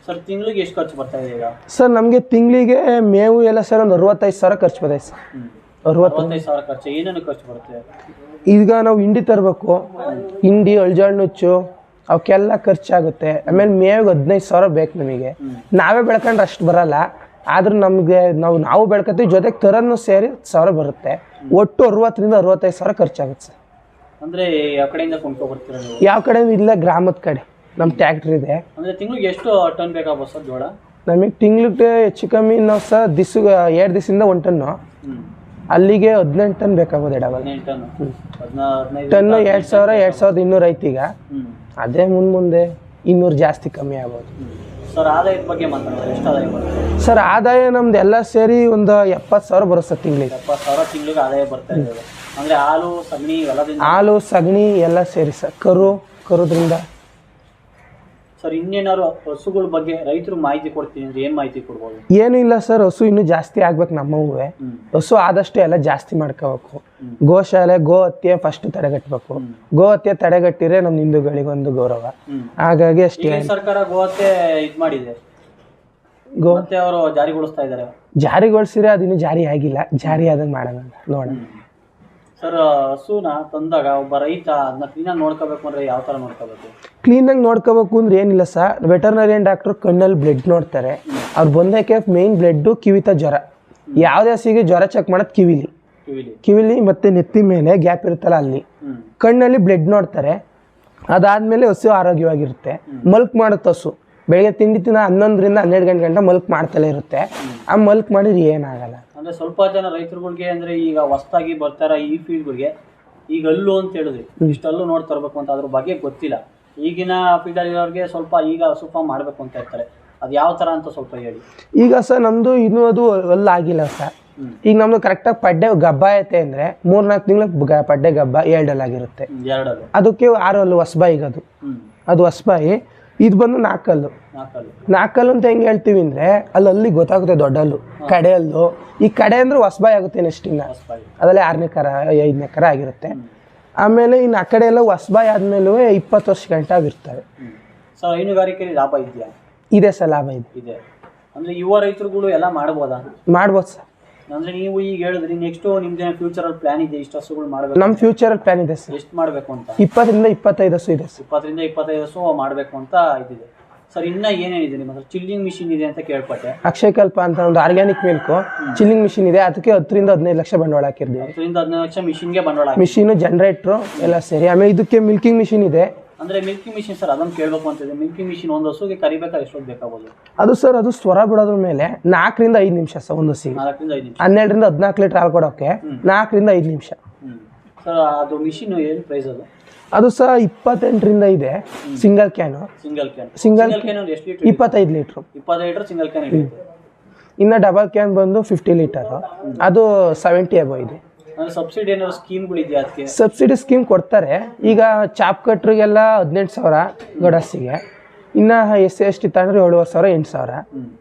ಸರ್ ತಿಂಗಳಿಗೆ ಎಷ್ಟು ಖರ್ಚು ಬರ್ತಾ ಇದೆ ಈಗ? ಸರ್ ನಮಗೆ ತಿಂಗಳಿಗೆ ಮೇವು ಎಲ್ಲ ಸರ್ ಒಂದು 65,000 ಖರ್ಚು ಬರ್ತೈತೆ ಸರ್. 65,000 ಖರ್ಚು. ಏನೇನು ಖರ್ಚು ಬರುತ್ತೆ? ಈಗ ನಾವು ಹಿಂಡಿ ತರಬೇಕು, ಹಿಂಡಿ ಅಳ್ಜಾಳ್ ನುಚ್ಚು ಅವಕ್ಕೆಲ್ಲ ಖರ್ಚಾಗುತ್ತೆ. ಆಮೇಲೆ ಮೇವಿಗೆ 15,000 ಬೇಕು ನಮಗೆ. ನಾವೇ ಬೆಳ್ಕೊಂಡ್ರೆ ಅಷ್ಟು ಬರಲ್ಲ. ಆದ್ರೂ ನಮಗೆ ನಾವು ಬೆಳ್ಕೊತೀವಿ, ಜೊತೆಗೆ ತರನ್ನು ಸೇರಿ 1,000 ಬರುತ್ತೆ. ಒಟ್ಟು 60,000 ರಿಂದ 65,000 ಖರ್ಚಾಗುತ್ತೆ ಸರ್. ಅಂದ್ರೆ ಯಾವ ಕಡೆಯಿಂದ ಕೊಂಡ್ಕೊ ಬರ್ತೀರಾ ನೀವು? ಯಾವ ಕಡೆ ಇಲ್ಲ, ಗ್ರಾಮದ ಕಡೆ ನಮ್ಮ ಟ್ಯಾಕ್ಟ್ರಿ ಇದೆ. ಅಂದ್ರೆ ತಿಂಗಳಿಗೆ ಎಷ್ಟು ಟನ್ ಬೇಕಾಗ್ಬೋದು ಸರ್ ಜೋಳ? ನಮಗೆ ತಿಂಗಳಿಗೆ ಹೆಚ್ಚು ಕಮ್ಮಿ ನಾವು ಸರ್ 2 ದಿವಸದಿಂದ 1 ಟನ್ನು, ಅಲ್ಲಿಗೆ 18 ಟನ್ ಬೇಕಾಗ್ಬೋದು. 15 ಟನ್ನು 2,200 ಐತಿ ಈಗ. ಅದೇ ಮುಂದೆ 200 ಜಾಸ್ತಿ ಕಮ್ಮಿ ಆಗ್ಬೋದು. ಸರ್ ಆದಾಯದ ಬಗ್ಗೆ ಮಾತಾಡೋದು, ಎಷ್ಟು ಆದಾಯ ಬರುತ್ತೆ ಸರ್? ಆದಾಯ ನಮ್ದು ಎಲ್ಲ ಸೇರಿ ಒಂದು 70,000 ಬರುತ್ತೆ ಸರ್ ತಿಂಗಳಿಗೆ. 70,000 ತಿಂಗಳಿಗೆ ಆದಾಯ ಬರ್ತಾ ಇದೆ. ಅಂದ್ರೆ ಹಾಲು ಸಗಣಿ ಹಾಲು ಸಗಣಿ ಎಲ್ಲ ಸೇರಿ ಸರ್. ಕರುದ್ರಿಂದ. ಸರ್ ಇನ್ನೇನಾದ್ರು ಹಸುಗಳ ಬಗ್ಗೆ ರೈತರು ಮಾಹಿತಿ ಕೊಡ್ತೀನಿ ಅಂದ್ರೆ ಏನ್ ಮಾಹಿತಿ ಕೊಡ್ಬೋದು? ಏನು ಇಲ್ಲ ಸರ್, ಹಸು ಇನ್ನೂ ಜಾಸ್ತಿ ಆಗ್ಬೇಕು ನಮ್ಮವೇ. ಹಸು ಆದಷ್ಟು ಎಲ್ಲ ಜಾಸ್ತಿ ಮಾಡ್ಕೋಬೇಕು. ಗೋಶಾಲೆ ಗೋ ಹತ್ಯೆ ಫಸ್ಟ್ ತಡೆಗಟ್ಟಬೇಕು. ಗೋ ಹತ್ಯೆ ತಡೆಗಟ್ಟಿದ್ರೆ ನಮ್ಮ ಹಿಂದೂಗಳಿಗೊಂದು ಗೌರವ. ಹಾಗಾಗಿ ಅಷ್ಟೇ. ಸರ್ಕಾರ ಗೋ ಹತ್ಯೆ ಇದ್ ಮಾಡಿದೆ, ಮತ್ತೆ ಅವರು ಜಾರಿಗೊಳಿಸ್ತಾ ಇದ್ದಾರೆ. ಜಾರಿಗೊಳಿಸಿದ್ರೆ ಅದಿನ್ನೂ ಜಾರಿ ಆಗಿಲ್ಲ. ಜಾರಿ ಆದಂಗೆ ಮಾಡೋಣ ನೋಡೋಣ. ಸರ್ ಹಸುನ ತಂದಾಗ ಒಬ್ಬ ರೈತ ಅದನ್ನ ಕ್ಲೀನಾಗಿ ನೋಡ್ಕೋಬೇಕು ಅಂದ್ರೆ ಯಾವ ತರ ನೋಡ್ಕೋಬೇಕು? ಕ್ಲೀನಾಗಿ ನೋಡ್ಕೋಬೇಕು ಅಂದ್ರೆ ಏನಿಲ್ಲ ಸರ್, ವೆಟರ್ನರಿಯನ್ ಡಾಕ್ಟ್ರು ಕಣ್ಣಲ್ಲಿ ಬ್ಲಡ್ ನೋಡ್ತಾರೆ. ಅವ್ರು ಬಂದಕ್ಕೆ ಮೇಯ್ನ್ ಬ್ಲಡ್ಡು ಕಿವಿತ ಜ್ವರ, ಯಾವುದೇ ಹಸಿಗೆ ಜ್ವರ ಚೆಕ್ ಮಾಡೋದು ಕಿವಿಲಿ ಮತ್ತು ನೆತ್ತಿ ಮೇಲೆ ಗ್ಯಾಪ್ ಇರುತ್ತಲ್ಲ ಅಲ್ಲಿ. ಕಣ್ಣಲ್ಲಿ ಬ್ಲಡ್ ನೋಡ್ತಾರೆ. ಅದಾದಮೇಲೆ ಹಸು ಆರೋಗ್ಯವಾಗಿರುತ್ತೆ. ಮಲ್ಕ್ ಮಾಡುತ್ತೆ ಹಸು, ಬೆಳಗ್ಗೆ ತಿಂಡಿ 11ರಿಂದ 12 ಗಂಟೆ ಮಲ್ಕ್ ಮಾಡ್ತಲೇ ಇರುತ್ತೆ. ಆ ಮಲ್ಕ್ ಮಾಡಿದ್ರೆ ಏನಾಗಲ್ಲ. ಅಂದ್ರೆ ಸ್ವಲ್ಪ ಜನ ರೈತರುಗಳಿಗೆ ಅಂದ್ರೆ ಈಗ ಹೊಸದಾಗಿ ಬರ್ತಾರ ಈ ಫೀಲ್ಡ್ಗಳಿಗೆ, ಈಗ ಅಲ್ಲು ಅಂತ ಹೇಳಿದ್ರಿ, ಇಷ್ಟಲ್ಲೂ ನೋಡಿ ತರಬೇಕು ಅಂತ ಅದ್ರ ಬಗ್ಗೆ ಗೊತ್ತಿಲ್ಲ. ಈಗಿನ ಫೀಲ್ಡಲ್ಲಿರೋರಿಗೆ ಸ್ವಲ್ಪ ಈಗ ಹಸು ಮಾಡಬೇಕು ಅಂತ ಇರ್ತಾರೆ, ಅದು ಯಾವ ಥರ ಅಂತ ಸ್ವಲ್ಪ ಹೇಳಿ. ಈಗ ಸರ್ ನಮ್ಮದು ಇನ್ನೂ ಅದು ಅಲ್ಲಾಗಿಲ್ಲ ಸರ್. ಈಗ ನಮ್ಮದು ಕರೆಕ್ಟಾಗಿ ಪಡ್ಡೆ ಗಬ್ಬ ಐತೆ ಅಂದರೆ 3-4 ತಿಂಗಳು ಪಡ್ಡೆ ಗಬ್ಬ 2 ಆಗಿರುತ್ತೆ. ಅದಕ್ಕೆ 6 ಹಲ್ಲು ಹೊಸಬಾಯಿ. ಈಗ ಅದು ಹೊಸಬಾಯಿ. ಇದು ಬಂದು 4 ಹಲ್ಲು. 4 ಹಲ್ಲು ಅಂತ ಹೆಂಗೆ ಹೇಳ್ತೀವಿ ಅಂದರೆ ಅಲ್ಲಿ ಗೊತ್ತಾಗುತ್ತೆ ದೊಡ್ಡಲ್ಲು, ಕಡೆಯಲ್ಲು. ಈ ಕಡೆ ಅಂದರೆ ಹೊಸಬಾಯಿ ಆಗುತ್ತೆ ನೆಕ್ಸ್ಟ್ ಇನ್ನು ಅದರಲ್ಲಿ 6ನೇ ಕರ 5ನೇ ಕರ ಆಗಿರುತ್ತೆ. ಆಮೇಲೆ ಇನ್ನು ಆ ಕಡೆ ಎಲ್ಲ ಹೊಸಬಾಯಿ ಆದಮೇಲೂ 20 ವರ್ಷ ಗಂಟೆ ಆಗಿರ್ತವೆ. ಸೊ ಹೈನುಗಾರಿಕೆಯಲ್ಲಿ ಲಾಭ ಇದೆಯಾ? ಇದೆ ಸರ್, ಲಾಭ ಇದೆ. ಅಂದರೆ ಯುವ ರೈತರುಗಳು ಎಲ್ಲ ಮಾಡ್ಬೋದಾ? ಮಾಡ್ಬೋದು ಸರ್. ಅಂದ್ರೆ ನೀವು ಈಗ ಹೇಳಿದ್ರಿ ನೆಕ್ಸ್ಟ್ ನಿಮ್ದೇ ಫ್ಯೂಚರಲ್ ಪ್ಲಾನ್ ಇದೆ, ಇಷ್ಟು ಹಸುಗಳು ಮಾಡಬೇಕು. ನಮ್ಮ ಫ್ಯೂಚರಲ್ ಪ್ಲಾನ್ ಇದೆ ಸರ್. ಎಷ್ಟು ಮಾಡಬೇಕು ಅಂತ? 20ರಿಂದ 25 ಹಸು ಇದೆ. 20ರಿಂದ 25 ಹಸು ಮಾಡಬೇಕು ಅಂತ ಇದಿದೆ ಸರ್. ಇನ್ನ ಏನೇನಿದೆ ನಿಮ್ಮ ಹತ್ರ? ಚಿಲ್ಲಿಂಗ್ ಮಿಷಿನ್ ಇದೆ ಅಂತ ಕೇಳ್ಪಟ್ಟೆ. ಅಕ್ಷಯಕಲ್ಪ ಅಂತ ಒಂದು ಆರ್ಗ್ಯಾನಿಕ್ ಮಿಲ್ಕ್ ಚಿಲ್ಲಿಂಗ್ ಮಿಷಿನ್ ಇದೆ. ಅದಕ್ಕೆ 10ರಿಂದ 15 ಲಕ್ಷ ಬಂಡವಾಳ ಹಾಕಿರ್ತೀವಿ. 10ರಿಂದ 15 ಲಕ್ಷ ಮಿಷಿನ್ಗೆ ಬಂಡವಾಳ. ಮಿಷಿನು, ಜನರೇಟ್ರು ಎಲ್ಲ ಸೇರಿ. ಆಮೇಲೆ ಇದಕ್ಕೆ ಮಿಲ್ಕಿಂಗ್ ಮಿಷಿನ್ ಇದೆ. ಅಂದ್ರೆ ಮಿಲ್ಕಿಂಗ್ ಮಿಷಿನ್ ಸರ್, ಅದನ್ನು ಕೇಳಬೇಕು ಅಂತಿದೆ. ಮಿಲ್ಕಿಂಗ್ ಮಿಷಿನ್ ಒಂದು ಹಸುಗೆ ಕರಿಬೇಕಾದ್ರೆ ಎಷ್ಟೊತ್ತು ಬೇಕಾಗ್ಬೋದು? ಅದು ಸರ್, ಅದು ಸ್ವರ ಬಿಡೋದ್ರ ಮೇಲೆ 4ರಿಂದ 5 ನಿಮಿಷ ಸರ್ ಒಂದು ಹಸಿಗೆ. 4ರಿಂದ 5 ನಿಮಿಷ. 12ರಿಂದ 14 ಲೀಟರ್ ಹಾಲು ಕೊಡೋಕೆ 4ರಿಂದ 5 ನಿಮಿಷ. ಸರ್ ಅದು ಮಿಷಿನ್ ಏನು ಪ್ರೈಸ್ ಅದು? ಅದು ಸಹ 28ರಿಂದ ಇದೆ. ಸಿಂಗಲ್ ಕ್ಯಾನ್ ಎಷ್ಟು litre? 25 litre. 25 litre single can. ಇನ್ನು ಡಬಲ್ ಕ್ಯಾನ್ ಬಂದು 50 ಲೀಟರು. ಅದು 70 ಎಬೋ ಇದೆ. ಸಬ್ಸಿಡಿ ಏನಾದ್ರು ಸ್ಕೀಮ್ಗಳಿದೆಯಾ ಅದಕ್ಕೆ? ಸಬ್ಸಿಡಿ ಸ್ಕೀಮ್ ಕೊಡ್ತಾರೆ. ಈಗ ಚಾಪ್ ಕಟ್ರಿಗೆಲ್ಲ 18,000 ಗಡಸಿಗೆ. ಇನ್ನು SC/ST ತಗೊಂಡ್ರೆ 7,500 8,000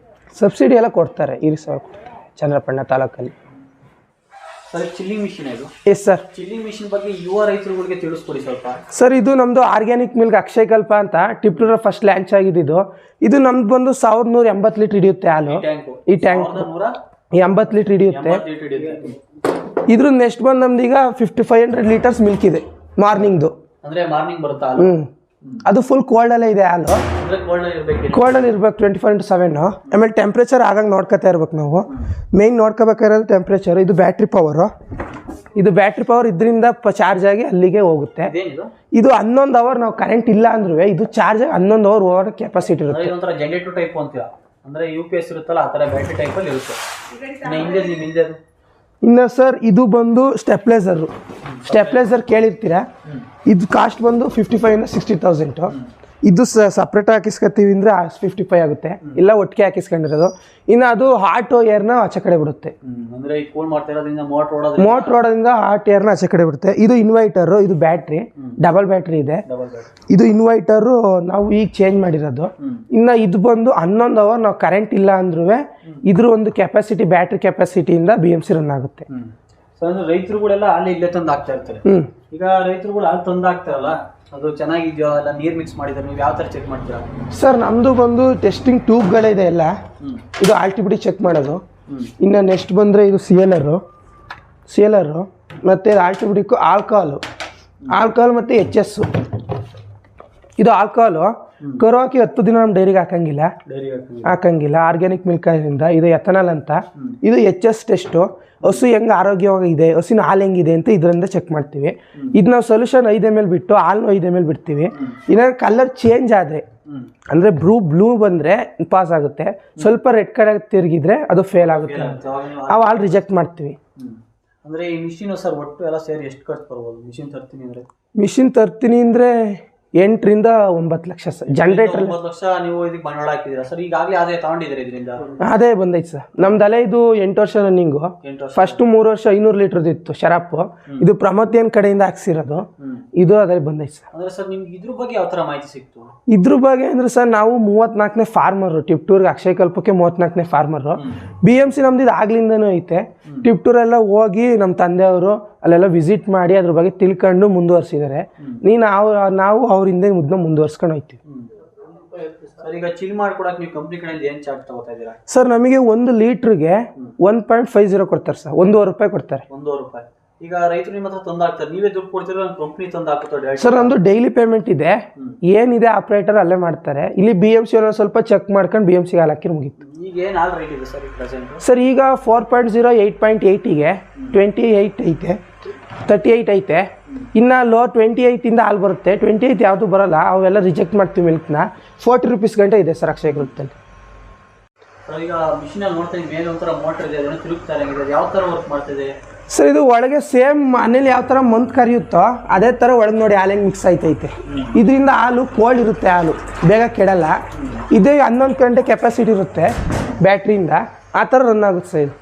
ಸಬ್ಸಿಡಿ ಎಲ್ಲ ಕೊಡ್ತಾರೆ. 20,000 ಕೊಡ್ತಾರೆ ಚಂದ್ರಪಟ್ಟಣ ತಾಲೂಕಲ್ಲಿ. ಸರ್ ಚಿಲ್ಲಿಂಗ್ ಮಿಷಿನ್ ಇದು? Yes sir. ಚಿಲ್ಲಿಂಗ್ ಮಿಷಿನ್ ಬಗ್ಗೆ ಯುವ ರೈತರುಗಳಿಗೆ ತಿಳಿಸ್ಕೊಡಿ ಸ್ವಲ್ಪ. ಸರ್ ಇದು ನಮ್ಮದು ಆರ್ಗ್ಯಾನಿಕ್ ಮಿಲ್ಕ್ ಅಕ್ಷಯಕಲ್ಪ ಅಂತ ಟಿಪ್ಟೂರ ಫಸ್ಟ್ ಲಾಂಚ್ ಆಗಿದ್ದು. ಇದು ನಮ್ದು ಬಂದು 1180 ಲೀಟರ್ ಹಿಡಿಯುತ್ತೆ ಹಾಲು. ಈ ಟ್ಯಾಂಕ್ 80 ಲೀಟರ್ ಹಿಡಿಯುತ್ತೆ. ಇದ್ರ ನೆಕ್ಸ್ಟ್ ಬಂದು ನಮ್ದು ಈಗ 5500 ಲೀಟರ್ಸ್ ಮಿಲ್ಕ್ ಇದೆ ಮಾರ್ನಿಂಗ್ದು. ಅಂದ್ರೆ ಮಾರ್ನಿಂಗ್ ಬರುತ್ತಾ? ಅದು ಫುಲ್ ಕೋಲ್ಡಲ್ಲೇ ಇದೆ ಹಾಲು. ಕೋಲ್ಡಲ್ಲಿ ಇರ್ಬೇಕು 24/7. ಆಮೇಲೆ ಟೆಂಪ್ರೇಚರ್ ಆಗಂಗೆ ನೋಡ್ಕೊತಾ ಇರ್ಬೇಕು ನಾವು. ಮೇಯ್ನ್ ನೋಡ್ಕೋಬೇಕಾಗಿರೋದು ಟೆಂಪ್ರೇಚರ್. ಇದು ಬ್ಯಾಟ್ರಿ ಪವರು. ಇದರಿಂದ ಚಾರ್ಜ್ ಆಗಿ ಅಲ್ಲಿಗೆ ಹೋಗುತ್ತೆ. ಇದು 11 ಅವರ್ ನಾವು ಕರೆಂಟ್ ಇಲ್ಲ ಅಂದ್ರೂ ಇದು ಚಾರ್ಜ್ ಆಗಿ 11 ಅವರ್ ಓವರ್ ಕೆಪಾಸಿಟಿ ಇರುತ್ತೆ. ಜನರೇಟರ್ ಟೈಪ್ ಅಂತೀರಾ? ಅಂದ್ರೆ UPS ಇರುತ್ತಲ್ಲ ಆ ಥರ ಬ್ಯಾಟ್ರಿ ಟೈಪಲ್ಲಿ ಇರುತ್ತೆ. ಇನ್ನು ಸರ್ ಇದು ಬಂದು ಸ್ಟೆಪ್ಲೈಸರ್ ಕೇಳಿರ್ತೀರಾ. ಇದು ಕಾಸ್ಟ್ ಬಂದು 55,000 60,000. ಇದು ಸಪ್ರೇಟ್ ಹಾಕಿಸ್ಕೊತೀವಿ ಅಂದರೆ 55 ಆಗುತ್ತೆ. ಇಲ್ಲ ಒಟ್ಟಿಗೆ ಹಾಕಿಸ್ಕೊಂಡಿರೋದು. ಇನ್ನು ಅದು ಹಾಟ್ ಏರ್ನ ಆಚೆ ಕಡೆ ಬಿಡುತ್ತೆ. ಮೋಟ್ರ್ ಓಡೋದ್ರಿಂದ ಹಾಟ್ ಏರ್ನ ಆಚೆ ಕಡೆ ಬಿಡುತ್ತೆ. ಇದು ಇನ್ವೈಟರು, ಇದು ಬ್ಯಾಟ್ರಿ, ಡಬಲ್ ಬ್ಯಾಟ್ರಿ ಇದೆ. ಇದು ಇನ್ವೈಟರು ನಾವು ಈಗ ಚೇಂಜ್ ಮಾಡಿರೋದು. ಇನ್ನು ಇದು ಬಂದು 11 ಅವರ್ ನಾವು ಕರೆಂಟ್ ಇಲ್ಲ ಅಂದ್ರೂ ಇದ್ರ ಒಂದು ಕೆಪಾಸಿಟಿ, ಬ್ಯಾಟ್ರಿ ಕೆಪಾಸಿಟಿಯಿಂದ BMC ರನ್ ಆಗುತ್ತೆ. ರೈತರುಗಳೆಲ್ಲ ಹಾಲು ಇಲ್ಲೇ ತಂದು ಹಾಕ್ತಾ ಇರ್ತಾರೆ. ಈಗ ರೈತರುಗಳು ಹಾಲು ತಂದು ಹಾಕ್ತಾರಲ್ಲ, ಅದು ಚೆನ್ನಾಗಿದೆಯೋ ಇಲ್ಲ ನೀರು ಮಿಕ್ಸ್ ಮಾಡಿದ್ರೆ ನೀವು ಯಾವ ಥರ ಚೆಕ್ ಮಾಡ್ತೀರಾ? ಸರ್ ನಮ್ಮದು ಬಂದು ಟೆಸ್ಟಿಂಗ್ ಟ್ಯೂಬ್ಗಳಿದೆ ಎಲ್ಲ. ಇದು ಆಲ್ಟಿಬಿಟಿ ಚೆಕ್ ಮಾಡೋದು. ಇನ್ನು ನೆಕ್ಸ್ಟ್ ಬಂದರೆ ಇದು ಸಿಯಲರು ಮತ್ತು ಆಲ್ಟಿಬಿಟಿಕ್ಕು ಆಲ್ಕೋಹಾಲ್ ಮತ್ತು HS. ಇದು ಆಲ್ಕೋಹಾಲು ಕರು ಹಾಕಿ 10 ದಿನ ನಮ್ಮ ಡೈರಿಗೆ ಹಾಕಂಗಿಲ್ಲ. ಆರ್ಗ್ಯಾನಿಕ್ ಮಿಲ್ಕ್ ಇಂದ. ಇದು ಎಥನಾಲ್ ಅಂತ. ಇದು HS ಟೆಸ್ಟು. ಹಸು ಹೆಂಗೆ ಆರೋಗ್ಯವಾಗಿದೆ, ಹಸುವಿನ ಹಾಲು ಹೆಂಗಿದೆ ಅಂತ ಇದರಿಂದ ಚೆಕ್ ಮಾಡ್ತೀವಿ. ಇದು ನಾವು ಸೊಲ್ಯೂಷನ್ 5 ml ಬಿಟ್ಟು ಹಾಲು 5 ml ಬಿಡ್ತೀವಿ. ಇನ್ನೊಂದು ಕಲರ್ ಚೇಂಜ್ ಆದರೆ ಅಂದರೆ ಬ್ಲೂ ಬಂದರೆ ಪಾಸ್ ಆಗುತ್ತೆ. ಸ್ವಲ್ಪ ರೆಡ್ ಕಡೆ ತಿರುಗಿದ್ರೆ ಅದು ಫೇಲ್ ಆಗುತ್ತೆ. ನಾವು ಹಾಲು ರಿಜೆಕ್ಟ್ ಮಾಡ್ತೀವಿ. ಅಂದರೆ ಈ ಮಿಷಿನ್ ಸರ್ ಒಟ್ಟು ಎಲ್ಲ ಸೇರಿ ಎಷ್ಟು ಖರ್ಚು ಬರ್ಬೋದು? ಮಿಷಿನ್ ತರ್ತೀನಿ ಅಂದರೆ 8ರಿಂದ 9 ಲಕ್ಷ ಸರ್. ಜನರೇಟರ್ 9 ಲಕ್ಷ ನೀವು ಇದಕ್ಕೆ ಬಂಡವಾಳ ಹಾಕಿದ್ದೀರಾ ಸರ್? ಈಗಾಗಲೇ ಆದಾಯ ತಗೊಂಡಿದ್ದೀರಾ ಇದರಿಂದ? ಆದಾಯ ಬಂದೈತೆ ಸರ್. ನಮ್ದು ಅಲೆ ಇದು 8 ವರ್ಷ ರನ್ನಿಂಗು. ಫಸ್ಟ್ 3 ವರ್ಷ 500 ಲೀಟರ್ದು ಇತ್ತು ಶರಾಪು. ಇದು ಪ್ರಮೋದಿಯನ್ ಕಡೆಯಿಂದ ಹಾಕ್ಸಿರೋದು. ಇದು ಅದರಲ್ಲಿ ಬಂದೈತೆ ಸರ್. ಅಂದರೆ ಸರ್ ನಿಮ್ಗೆ ಇದ್ರ ಬಗ್ಗೆ ಯಾವ ಥರ ಮಾಹಿತಿ ಸಿಕ್ತು? ಇದ್ರ ಬಗ್ಗೆ ಅಂದರೆ ಸರ್ ನಾವು 34ನೇ ಫಾರ್ಮರು. ಟಿಪ್ಟೂರ್ಗೆ ಅಕ್ಷಯಕಲ್ಪಕ್ಕೆ 34ನೇ ಫಾರ್ಮರು. BMC ನಮ್ದು ಇದು ಆಗ್ಲಿಂದನೂ ಐತೆ. ಟಿಪ್ಟೂರೆಲ್ಲ ಹೋಗಿ ನಮ್ಮ ತಂದೆಯವರು ಅಲ್ಲೆಲ್ಲ ವಿಸಿಟ್ ಮಾಡಿ ಅದ್ರ ಬಗ್ಗೆ ತಿಳ್ಕೊಂಡು ಮುಂದುವರ್ಸಿದ್ದಾರೆ. ನಾವು ಅವ್ರ ಹಿಂದೆ ಮುಂದುವರ್ಸ್ಕೊಂಡು ಹೋಗ್ತೀವಿ. ಈಗ ಚಿಲ್ ಮಾಡ್ಕೊಡಕ್ಕೆ ನೀವು ಕಂಪ್ನಿ ಕಡೆಯಿಂದ ಏನು ಚಾರ್ಜ್ ತಗೋತಾ ಇದ್ದೀರಾ? ಸರ್ ನಮಗೆ 1 ಲೀಟ್ರಿಗೆ 1.50 ಕೊಡ್ತಾರೆ ಸರ್. 1.5 ರೂಪಾಯಿ ಕೊಡ್ತಾರೆ. 1.5 ರೂಪಾಯಿ. ಈಗ ರೈತರು ನಿಮ್ಮ ಹತ್ರ ತಂದು ಹಾಕ್ತಾರೆ, ನೀವೇ ದುಡ್ಡು ಕೊಡ್ತೀರೋ ಕಂಪ್ನಿ ತಂದು ಹಾಕುತ್ತಾರೆ? ಸರ್ ನಮ್ಮದು ಡೈಲಿ ಪೇಮೆಂಟ್ ಇದೆ, ಏನಿದೆ ಆಪ್ರೇಟರ್ ಅಲ್ಲೇ ಮಾಡ್ತಾರೆ. ಇಲ್ಲಿ BMC ಸ್ವಲ್ಪ ಚೆಕ್ ಮಾಡ್ಕೊಂಡು BMC ಹಾಲು ಹಾಕಿ ಮುಗೀತು. ಈಗ ಏನು ಹಾಲು ರೇಟ್ ಇದೆ ಸರ್ ಪ್ರೆಸೆಂಟ್? ಸರ್ ಈಗ 4.0 8.8ಗೆ 28 ಐತೆ, 38 ಐತೆ. ಇನ್ನು ಲೋ 28ಇಂದ ಹಾಲು ಬರುತ್ತೆ. 28 ಯಾವುದು ಬರೋಲ್ಲ, ಅವೆಲ್ಲ ರಿಜೆಕ್ಟ್ ಮಾಡ್ತೀವಿ ಮಿಲ್ಕ್ನ. 40 ರೂಪೀಸ್ ಗಂಟೆ ಇದೆ ಸರ್ ಅಕ್ಷಯ ಗ್ರೂಪಲ್ಲಿ. ಸರ್ ಈಗ ಮಿಷಿನಲ್ಲಿ ನೋಡ್ತಾ ಇದ್ದೀನಿ ಮೇಲೆ ಒಂಥರ ಮೋಟರ್ ಇದೆ, ಅದನ್ನು ತಿರುಗ್ತಾ ಇರಂಗಿದೆ, ಯಾವ ಥರ ವರ್ಕ್ ಮಾಡ್ತಿದೆ ಸರ್? ಇದು ಒಳಗೆ ಸೇಮ್ ಮನೇಲಿ ಯಾವ ಥರ ಮಂತ್ ಕರಿಯುತ್ತೋ ಅದೇ ಥರ ಒಳಗೆ ನೋಡಿ ಹಾಲು ಹೆಂಗೆ ಮಿಕ್ಸ್ ಆಯ್ತೈತೆ. ಇದರಿಂದ ಹಾಲು ಕೋಲ್ಡ್ ಇರುತ್ತೆ, ಹಾಲು ಬೇಗ ಕೆಡಲ್ಲ. ಇದೇ 11 ಗಂಟೆ ಕೆಪಾಸಿಟಿ ಇರುತ್ತೆ ಬ್ಯಾಟ್ರಿಯಿಂದ, ಆ ಥರ ರನ್ ಆಗುತ್ತೆ ಸರ್ ಇದು.